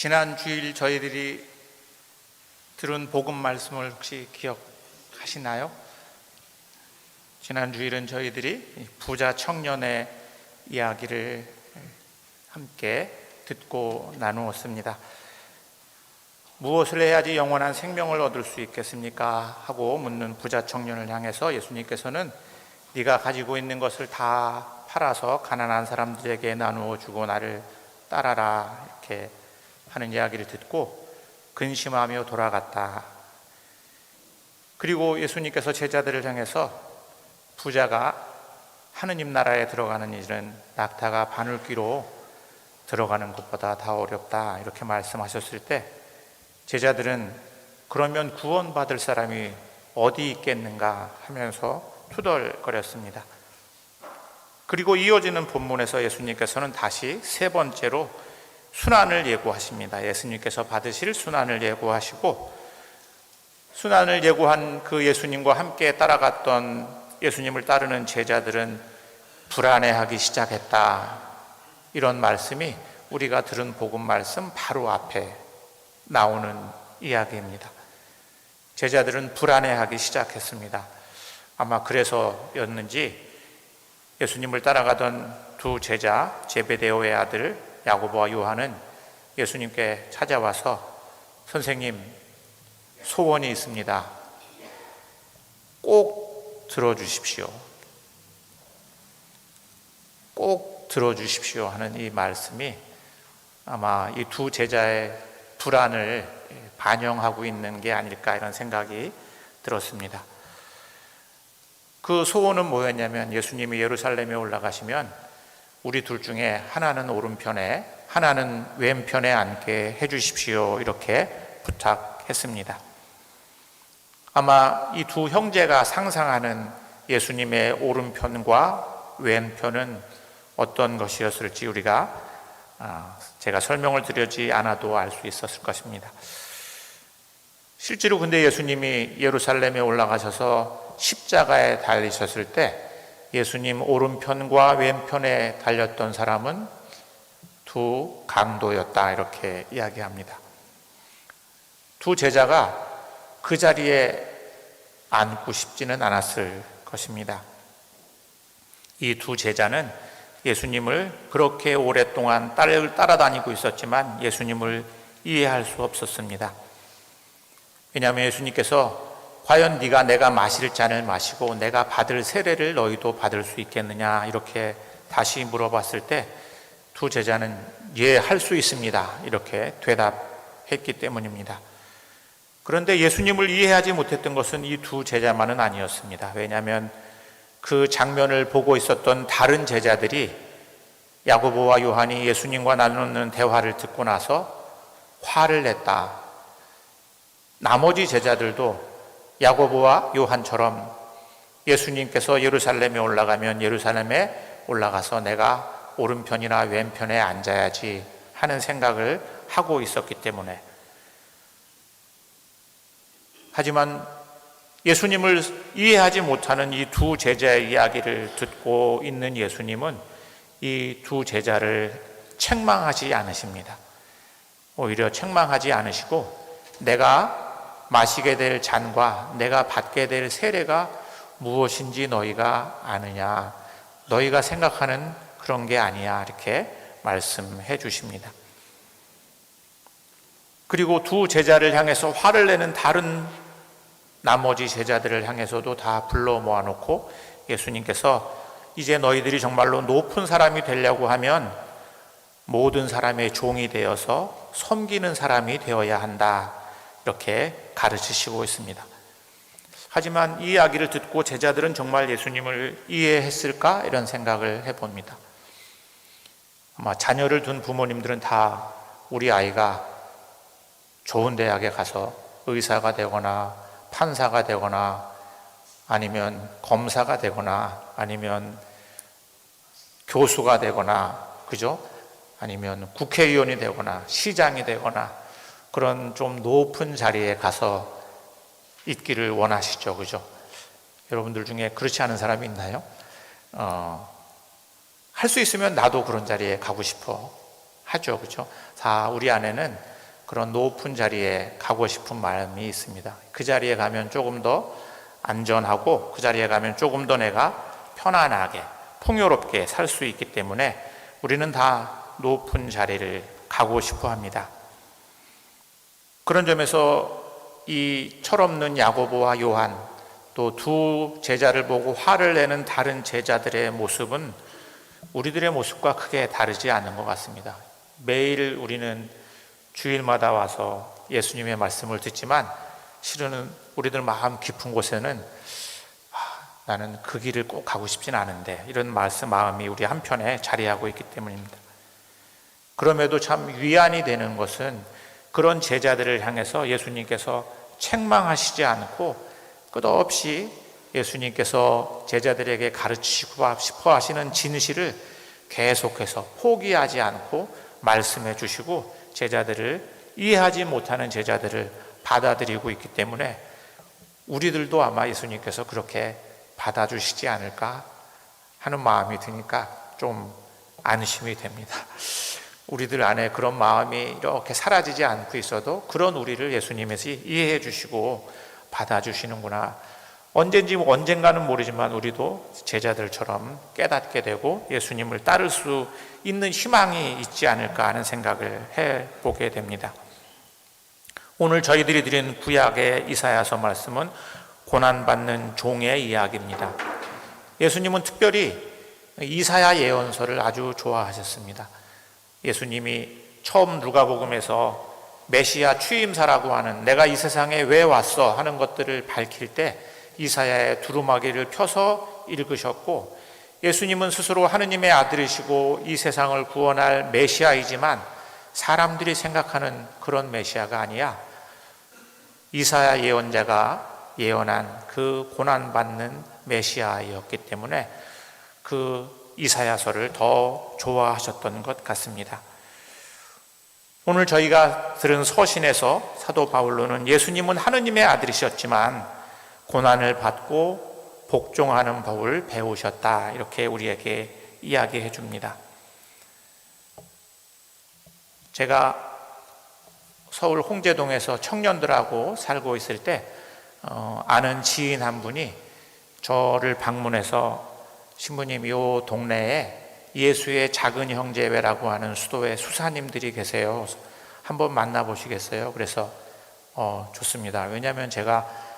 지난 주일 저희들이 들은 복음 말씀을 혹시 기억하시나요? 지난 주일은 저희들이 부자 청년의 이야기를 함께 듣고 나누었습니다. 무엇을 해야지 영원한 생명을 얻을 수 있겠습니까? 하고 묻는 부자 청년을 향해서 예수님께서는 네가 가지고 있는 것을 다 팔아서 가난한 사람들에게 나누어 주고 나를 따라라 이렇게 하는 이야기를 듣고 근심하며 돌아갔다. 그리고 예수님께서 제자들을 향해서 부자가 하느님 나라에 들어가는 일은 낙타가 바늘귀로 들어가는 것보다 더 어렵다 이렇게 말씀하셨을 때 제자들은 그러면 구원받을 사람이 어디 있겠는가 하면서 투덜거렸습니다. 그리고 이어지는 본문에서 예수님께서는 다시 세 번째로 순환을 예고하십니다. 예수님께서 받으실 순환을 예고하시고 순환을 예고한 그 예수님과 함께 따라갔던 예수님을 따르는 제자들은 불안해하기 시작했다. 이런 말씀이 우리가 들은 복음 말씀 바로 앞에 나오는 이야기입니다. 제자들은 불안해하기 시작했습니다. 아마 그래서였는지 예수님을 따라가던 두 제자 제베데오의 아들 야고보와 요한은 예수님께 찾아와서 선생님 소원이 있습니다. 꼭 들어주십시오. 꼭 들어주십시오 하는 이 말씀이 아마 이 두 제자의 불안을 반영하고 있는 게 아닐까 이런 생각이 들었습니다. 그 소원은 뭐였냐면 예수님이 예루살렘에 올라가시면 우리 둘 중에 하나는 오른편에 하나는 왼편에 앉게 해주십시오 이렇게 부탁했습니다. 아마 이 두 형제가 상상하는 예수님의 오른편과 왼편은 어떤 것이었을지 우리가 제가 설명을 드리지 않아도 알 수 있었을 것입니다. 실제로 근데 예수님이 예루살렘에 올라가셔서 십자가에 달리셨을 때 예수님 오른편과 왼편에 달렸던 사람은 두 강도였다 이렇게 이야기합니다. 두 제자가 그 자리에 앉고 싶지는 않았을 것입니다. 이 두 제자는 예수님을 그렇게 오랫동안 따라다니고 있었지만 예수님을 이해할 수 없었습니다. 왜냐하면 예수님께서 과연 네가 내가 마실 잔을 마시고 내가 받을 세례를 너희도 받을 수 있겠느냐 이렇게 다시 물어봤을 때 두 제자는 예, 할 수 있습니다 이렇게 대답했기 때문입니다. 그런데 예수님을 이해하지 못했던 것은 이 두 제자만은 아니었습니다. 왜냐하면 그 장면을 보고 있었던 다른 제자들이 야고보와 요한이 예수님과 나누는 대화를 듣고 나서 화를 냈다. 나머지 제자들도 야고보와 요한처럼 예수님께서 예루살렘에 올라가면 예루살렘에 올라가서 내가 오른편이나 왼편에 앉아야지 하는 생각을 하고 있었기 때문에 하지만 예수님을 이해하지 못하는 이 두 제자의 이야기를 듣고 있는 예수님은 이 두 제자를 책망하지 않으십니다. 오히려 책망하지 않으시고 내가 마시게 될 잔과 내가 받게 될 세례가 무엇인지 너희가 아느냐? 너희가 생각하는 그런 게 아니야 이렇게 말씀해 주십니다. 그리고 두 제자를 향해서 화를 내는 다른 나머지 제자들을 향해서도 다 불러 모아놓고 예수님께서 이제 너희들이 정말로 높은 사람이 되려고 하면 모든 사람의 종이 되어서 섬기는 사람이 되어야 한다 이렇게 가르치시고 있습니다. 하지만 이 이야기를 듣고 제자들은 정말 예수님을 이해했을까 이런 생각을 해봅니다. 아마 자녀를 둔 부모님들은 다 우리 아이가 좋은 대학에 가서 의사가 되거나 판사가 되거나 아니면 검사가 되거나 아니면 교수가 되거나 그죠? 아니면 국회의원이 되거나 시장이 되거나 그런 좀 높은 자리에 가서 있기를 원하시죠, 그죠? 여러분들 중에 그렇지 않은 사람이 있나요? 할 수 있으면 나도 그런 자리에 가고 싶어 하죠, 그죠? 다 우리 안에는 그런 높은 자리에 가고 싶은 마음이 있습니다. 그 자리에 가면 조금 더 안전하고 그 자리에 가면 조금 더 내가 편안하게 풍요롭게 살 수 있기 때문에 우리는 다 높은 자리를 가고 싶어 합니다. 그런 점에서 이 철없는 야고보와 요한, 또 두 제자를 보고 화를 내는 다른 제자들의 모습은 우리들의 모습과 크게 다르지 않은 것 같습니다. 매일 우리는 주일마다 와서 예수님의 말씀을 듣지만 실은 우리들 마음 깊은 곳에는 나는 그 길을 꼭 가고 싶진 않은데, 이런 마음이 우리 한편에 자리하고 있기 때문입니다. 그럼에도 참 위안이 되는 것은 그런 제자들을 향해서 예수님께서 책망하시지 않고 끝없이 예수님께서 제자들에게 가르치시고 싶어 하시는 진실을 계속해서 포기하지 않고 말씀해 주시고 제자들을 이해하지 못하는 제자들을 받아들이고 있기 때문에 우리들도 아마 예수님께서 그렇게 받아주시지 않을까 하는 마음이 드니까 좀 안심이 됩니다. 우리들 안에 그런 마음이 이렇게 사라지지 않고 있어도 그런 우리를 예수님에서 이해해 주시고 받아주시는구나. 언젠가는 모르지만 우리도 제자들처럼 깨닫게 되고 예수님을 따를 수 있는 희망이 있지 않을까 하는 생각을 해보게 됩니다. 오늘 저희들이 드린 구약의 이사야서 말씀은 고난받는 종의 이야기입니다. 예수님은 특별히 이사야 예언서를 아주 좋아하셨습니다. 예수님이 처음 누가복음에서 메시아 취임사라고 하는 내가 이 세상에 왜 왔어 하는 것들을 밝힐 때 이사야의 두루마기를 펴서 읽으셨고, 예수님은 스스로 하느님의 아들이시고 이 세상을 구원할 메시아이지만 사람들이 생각하는 그런 메시아가 아니야 이사야 예언자가 예언한 그 고난받는 메시아였기 때문에 그 이사야서를 더 좋아하셨던 것 같습니다. 오늘 저희가 들은 서신에서 사도 바울로는 예수님은 하느님의 아들이셨지만 고난을 받고 복종하는 법을 배우셨다, 이렇게 우리에게 이야기해 줍니다. 제가 서울 홍제동에서 청년들하고 살고 있을 때 아는 지인 한 분이 저를 방문해서 신부님, 이 동네에 예수의 작은 형제회라고 하는 수도에 수사님들이 계세요. 한번 만나보시겠어요? 그래서 좋습니다. 왜냐하면 제가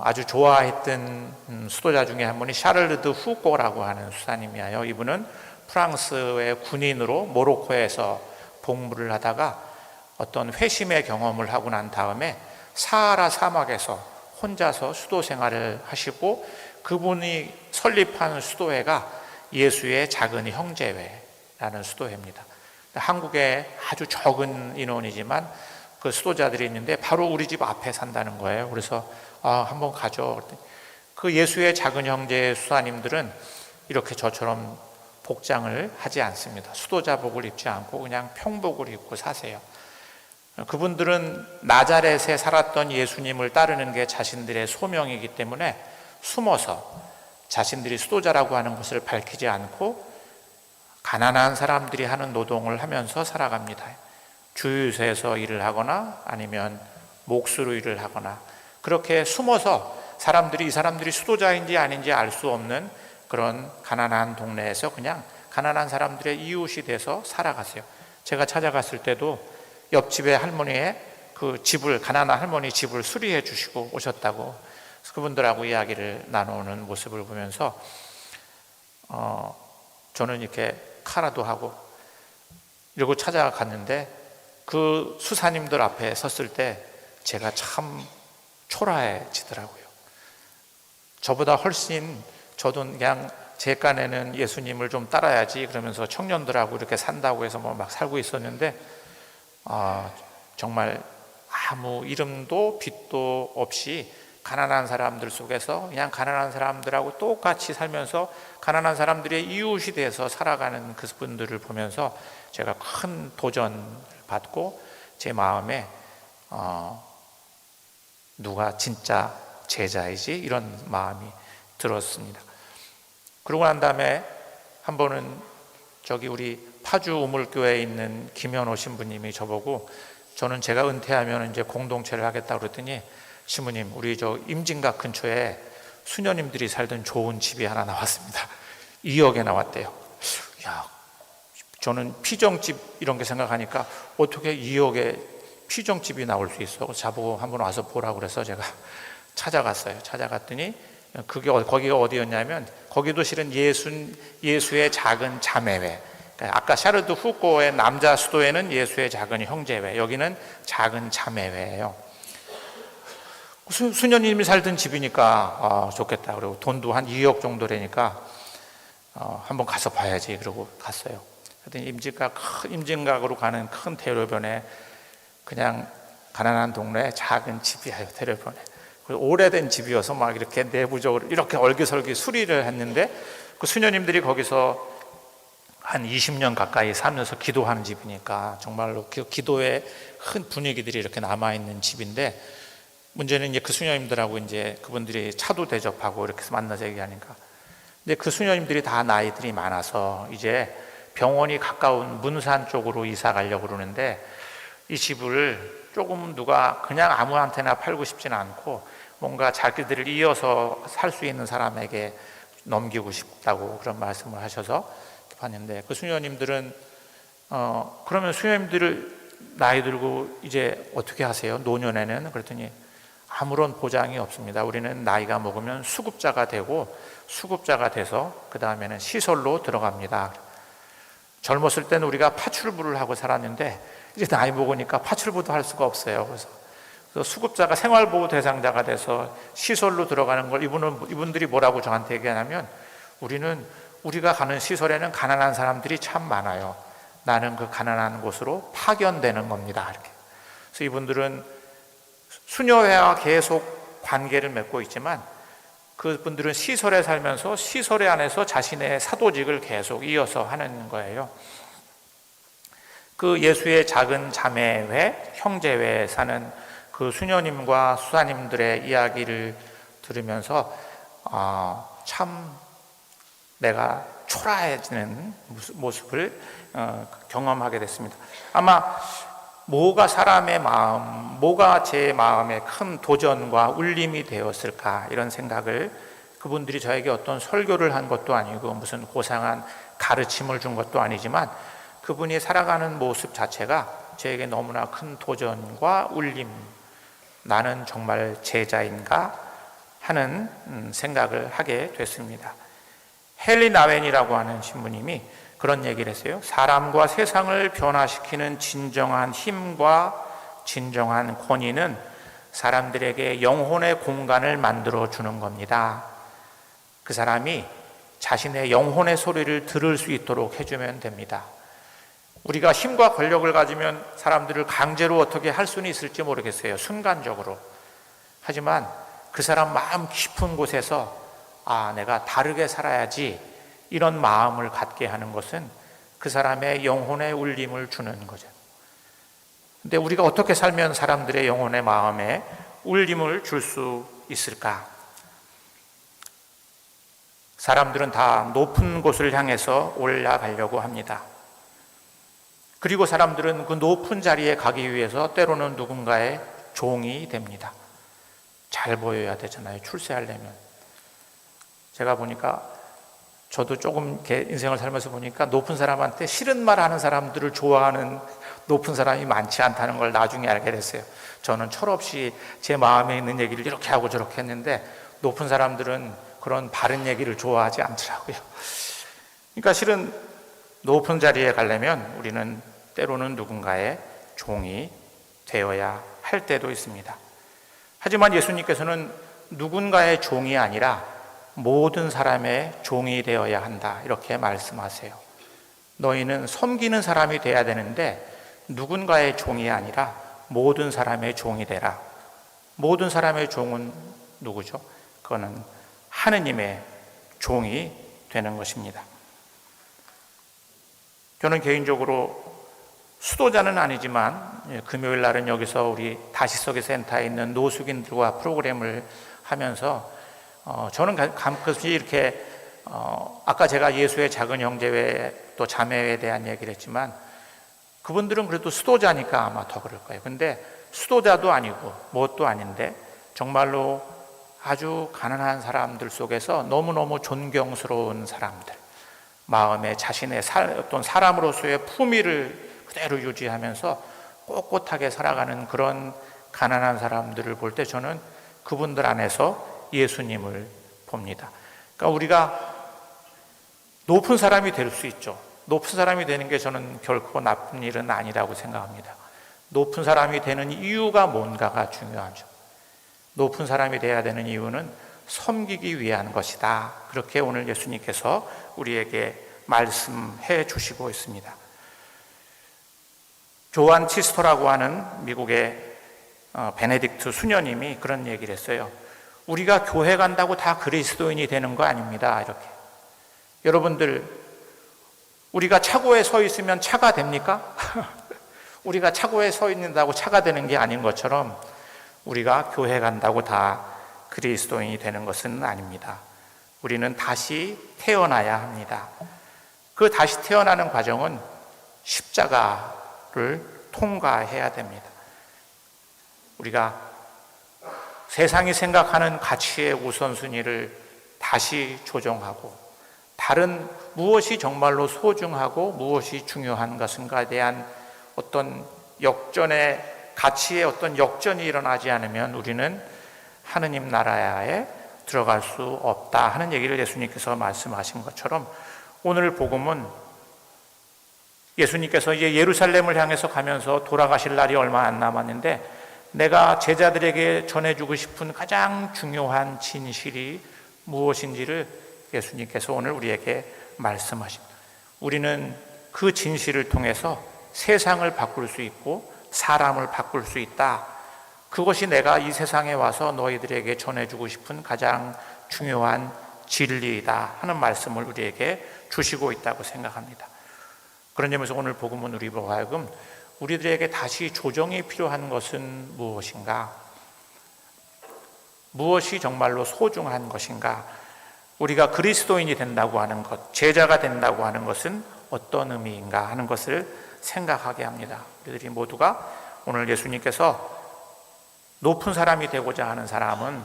아주 좋아했던 수도자 중에 한 분이 샤를르드 후꼬라고 하는 수사님이에요. 이분은 프랑스의 군인으로 모로코에서 복무를 하다가 어떤 회심의 경험을 하고 난 다음에 사하라 사막에서 혼자서 수도 생활을 하시고 그분이 설립한 수도회가 예수의 작은 형제회라는 수도회입니다. 한국에 아주 적은 인원이지만 그 수도자들이 있는데 바로 우리 집 앞에 산다는 거예요. 그래서 한번 가죠. 그 예수의 작은 형제 수사님들은 이렇게 저처럼 복장을 하지 않습니다. 수도자복을 입지 않고 그냥 평복을 입고 사세요. 그분들은 나자렛에 살았던 예수님을 따르는 게 자신들의 소명이기 때문에 숨어서 자신들이 수도자라고 하는 것을 밝히지 않고 가난한 사람들이 하는 노동을 하면서 살아갑니다. 주유소에서 일을 하거나 아니면 목수로 일을 하거나 그렇게 숨어서 이 사람들이 수도자인지 아닌지 알 수 없는 그런 가난한 동네에서 그냥 가난한 사람들의 이웃이 돼서 살아가세요. 제가 찾아갔을 때도 옆집의 할머니의 그 집을, 가난한 할머니 집을 수리해 주시고 오셨다고 그분들하고 이야기를 나누는 모습을 보면서 저는 이렇게 카라도 하고 이러고 찾아갔는데 그 수사님들 앞에 섰을 때 제가 참 초라해지더라고요. 저보다 훨씬 저도 그냥 제 깐에는 예수님을 좀 따라야지 그러면서 청년들하고 이렇게 산다고 해서 막 살고 있었는데 정말 아무 이름도 빛도 없이 가난한 사람들 속에서 그냥 가난한 사람들하고 똑같이 살면서 가난한 사람들의 이웃이 돼서 살아가는 그분들을 보면서 제가 큰 도전을 받고 제 마음에 누가 진짜 제자이지 이런 마음이 들었습니다. 그러고 난 다음에 한 번은 저기 우리 파주 우물교회에 있는 김현호 신부님이 저보고 저는 제가 은퇴하면 이제 공동체를 하겠다고 그랬더니 시무님, 우리 저 임진각 근처에 수녀님들이 살던 좋은 집이 하나 나왔습니다. 2억에 나왔대요. 야, 저는 피정집 이런 게 생각하니까 어떻게 2억에 피정집이 나올 수 있어? 자보고 한번 와서 보라고 그래서 제가 찾아갔어요. 찾아갔더니 거기가 어디였냐면 거기도 실은 예수의 작은 자매회. 그러니까 아까 샤르드 후코의 남자 수도에는 예수의 작은 형제회, 여기는 작은 자매회예요. 수녀님이 살던 집이니까 좋겠다. 그리고 돈도 한 2억 정도 되니까 한번 가서 봐야지. 그러고 갔어요. 그랬더니 임진각으로 가는 큰 대로변에 그냥 가난한 동네에 작은 집이에요. 대로변에. 오래된 집이어서 막 이렇게 내부적으로 이렇게 얼기설기 수리를 했는데 그 수녀님들이 거기서 한 20년 가까이 살면서 기도하는 집이니까 정말로 그 기도의 큰 분위기들이 이렇게 남아있는 집인데, 문제는 이제 그 수녀님들하고 이제 그분들이 차도 대접하고 이렇게 만나서 얘기하니까, 근데 그 수녀님들이 다 나이들이 많아서 이제 병원이 가까운 문산 쪽으로 이사 가려고 그러는데, 이 집을 조금 누가 그냥 아무한테나 팔고 싶지는 않고 뭔가 자기들을 이어서 살 수 있는 사람에게 넘기고 싶다고 그런 말씀을 하셔서 봤는데, 그 수녀님들은 그러면 수녀님들을 나이 들고 이제 어떻게 하세요? 노년에는? 그랬더니 아무런 보장이 없습니다. 우리는 나이가 먹으면 수급자가 되고, 수급자가 돼서 그 다음에는 시설로 들어갑니다. 젊었을 때는 우리가 파출부를 하고 살았는데 이제 나이 먹으니까 파출부도 할 수가 없어요. 그래서 수급자가 생활보호 대상자가 돼서 시설로 들어가는 걸 이분들이 뭐라고 저한테 얘기하냐면, 우리가 가는 시설에는 가난한 사람들이 참 많아요. 나는 그 가난한 곳으로 파견되는 겁니다. 이렇게. 그래서 이분들은 수녀회와 계속 관계를 맺고 있지만 그분들은 시설에 살면서 시설 안에서 자신의 사도직을 계속 이어서 하는 거예요. 그 예수의 작은 자매회, 형제회에 사는 그 수녀님과 수사님들의 이야기를 들으면서 참 내가 초라해지는 모습을 경험하게 됐습니다. 아마 뭐가 사람의 마음, 뭐가 제 마음에 큰 도전과 울림이 되었을까, 이런 생각을, 그분들이 저에게 어떤 설교를 한 것도 아니고 무슨 고상한 가르침을 준 것도 아니지만 그분이 살아가는 모습 자체가 저에게 너무나 큰 도전과 울림, 나는 정말 제자인가 하는 생각을 하게 됐습니다. 헨리 나웬이라고 하는 신부님이 그런 얘기를 했어요. 사람과 세상을 변화시키는 진정한 힘과 진정한 권위는 사람들에게 영혼의 공간을 만들어 주는 겁니다. 그 사람이 자신의 영혼의 소리를 들을 수 있도록 해주면 됩니다. 우리가 힘과 권력을 가지면 사람들을 강제로 어떻게 할 수는 있을지 모르겠어요. 순간적으로. 하지만 그 사람 마음 깊은 곳에서 내가 다르게 살아야지, 이런 마음을 갖게 하는 것은 그 사람의 영혼의 울림을 주는 거죠. 근데 우리가 어떻게 살면 사람들의 영혼의 마음에 울림을 줄 수 있을까? 사람들은 다 높은 곳을 향해서 올라가려고 합니다. 그리고 사람들은 그 높은 자리에 가기 위해서 때로는 누군가의 종이 됩니다. 잘 보여야 되잖아요, 출세하려면. 제가 보니까, 저도 조금 인생을 살면서 보니까 높은 사람한테 싫은 말 하는 사람들을 좋아하는 높은 사람이 많지 않다는 걸 나중에 알게 됐어요. 저는 철없이 제 마음에 있는 얘기를 이렇게 하고 저렇게 했는데 높은 사람들은 그런 바른 얘기를 좋아하지 않더라고요. 그러니까 실은 높은 자리에 가려면 우리는 때로는 누군가의 종이 되어야 할 때도 있습니다. 하지만 예수님께서는 누군가의 종이 아니라 모든 사람의 종이 되어야 한다, 이렇게 말씀하세요. 너희는 섬기는 사람이 돼야 되는데 누군가의 종이 아니라 모든 사람의 종이 되라. 모든 사람의 종은 누구죠? 그거는 하느님의 종이 되는 것입니다. 저는 개인적으로 수도자는 아니지만 금요일 날은 여기서 우리 다시서기 센터에 있는 노숙인들과 프로그램을 하면서 저는 가끔씩 이렇게 아까 제가 예수의 작은 형제회 또 자매회에 대한 얘기를 했지만 그분들은 그래도 수도자니까 아마 더 그럴 거예요. 근데 수도자도 아니고 뭣도 아닌데 정말로 아주 가난한 사람들 속에서 너무너무 존경스러운 사람들, 마음에 자신의 어떤 사람으로서의 품위를 그대로 유지하면서 꼿꼿하게 살아가는 그런 가난한 사람들을 볼 때 저는 그분들 안에서 예수님을 봅니다. 그러니까 우리가 높은 사람이 될 수 있죠. 높은 사람이 되는 게 저는 결코 나쁜 일은 아니라고 생각합니다. 높은 사람이 되는 이유가 뭔가가 중요하죠. 높은 사람이 돼야 되는 이유는 섬기기 위한 것이다. 그렇게 오늘 예수님께서 우리에게 말씀해 주시고 있습니다. 조한 치스터라고 하는 미국의 베네딕트 수녀님이 그런 얘기를 했어요. 우리가 교회 간다고 다 그리스도인이 되는 거 아닙니다. 이렇게. 여러분들, 우리가 차고에 서 있으면 차가 됩니까? 우리가 차고에 서 있는다고 차가 되는 게 아닌 것처럼 우리가 교회 간다고 다 그리스도인이 되는 것은 아닙니다. 우리는 다시 태어나야 합니다. 그 다시 태어나는 과정은 십자가를 통과해야 됩니다. 우리가 세상이 생각하는 가치의 우선순위를 다시 조정하고 다른 무엇이 정말로 소중하고 무엇이 중요한 것인가에 대한 어떤 역전의 가치의 어떤 역전이 일어나지 않으면 우리는 하느님 나라에 들어갈 수 없다 하는 얘기를 예수님께서 말씀하신 것처럼 오늘 복음은 예수님께서 이제 예루살렘을 향해서 가면서 돌아가실 날이 얼마 안 남았는데 내가 제자들에게 전해주고 싶은 가장 중요한 진실이 무엇인지를 예수님께서 오늘 우리에게 말씀하십니다. 우리는 그 진실을 통해서 세상을 바꿀 수 있고 사람을 바꿀 수 있다. 그것이 내가 이 세상에 와서 너희들에게 전해주고 싶은 가장 중요한 진리이다 하는 말씀을 우리에게 주시고 있다고 생각합니다. 그런 점에서 오늘 복음은 우리로 하여금 우리들에게 다시 조정이 필요한 것은 무엇인가? 무엇이 정말로 소중한 것인가? 우리가 그리스도인이 된다고 하는 것, 제자가 된다고 하는 것은 어떤 의미인가 하는 것을 생각하게 합니다. 우리들이 모두가 오늘 예수님께서 높은 사람이 되고자 하는 사람은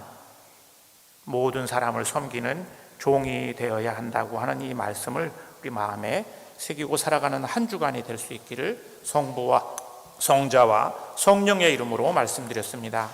모든 사람을 섬기는 종이 되어야 한다고 하는 이 말씀을 우리 마음에 새기고 살아가는 한 주간이 될 수 있기를 성부와 성자와 성령의 이름으로 말씀드렸습니다.